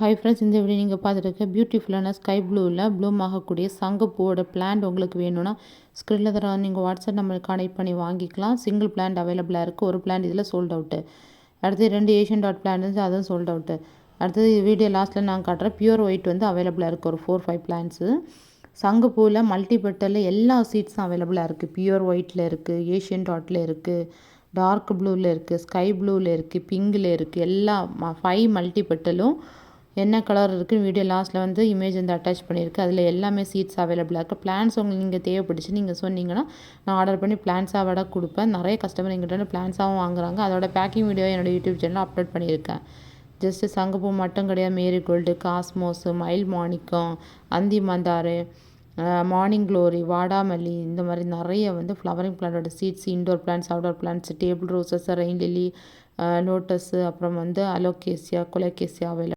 Hi friends, இந்த video நீங்கள் பார்த்துருக்க பியூட்டிஃபுல்லான ஸ்கை ப்ளூவில் ப்ளூம் ஆகக்கூடிய சங்குப்பூவோட பிளான்ட் உங்களுக்கு வேணும்னா ஸ்க்ரீனில் தர நீங்கள் வாட்ஸ்அப் நம்பருக்கு கனெக்ட் பண்ணி வாங்கிக்கலாம். சிங்கிள் பிளான்ட் அவைலபிளாக இருக்குது. ஒரு பிளான்ட் இதில் சோல்ட் அவுட்டு. அடுத்து 2 ஏஷியன் டாட் பிளான்ட் இருந்துச்சு, அதுவும் சோல்ட் அவுட்டு. அடுத்தது வீடியோ லாஸ்ட்டில் நான் காட்டுறேன். பியூர் ஒயிட் வந்து அவைலபிளாக இருக்குது. ஒரு 4-5 பிளான்ட்ஸு. சங்குப்பூவில் மல்டிபெட்டலில் எல்லா சீட்ஸும் அவைலபிளாக இருக்குது. பியூர் ஒயிட்டில் இருக்குது, ஏஷியன் டாட்டில் இருக்குது, டார்க் ப்ளூவில் இருக்குது, ஸ்கை ப்ளூவில் இருக்குது, பிங்கில் இருக்குது. எல்லா 5 மல்டிபெட்டலும் என்ன கலர் இருக்குன்னு வீடியோ லாஸ்ட்டில் வந்து இமேஜ் வந்து அட்டாச் பண்ணியிருக்கு. அதில் எல்லாமே சீட்ஸ் அவைலபிளாக இருக்குது. பிளான்ஸ் உங்களுக்கு நீங்கள் தேவைப்பட்டுச்சு நீங்கள் சொன்னீங்கன்னா நான் ஆர்டர் பண்ணி பிளான்ஸாக விட கொடுப்பேன். நிறைய கஸ்டமர் எங்கிட்ட பிளான்ஸாகவும் வாங்குறாங்க. அதோட பேக்கிங் வீடியோ என்னோடய யூடியூப் சேனலில் அப்லோட் பண்ணியிருக்கேன். ஜஸ்ட்டு சங்குப்பூ மட்டும் கிடையாது, மேரிகோல்டு, காஸ்மோஸு, மயில் மாணிக்கம், அந்தி மந்தாரு, மார்னிங் க்ளோரி, வாடாமல்லி, இந்த மாதிரி நிறைய வந்து ஃப்ளவரிங் பிளான்ட்டோட seeds, indoor plants, outdoor plants, table roses, rain lily, lotus, அப்புறம் வந்து அலோகேசியா, கொலோகேசியா அவைலபிள்.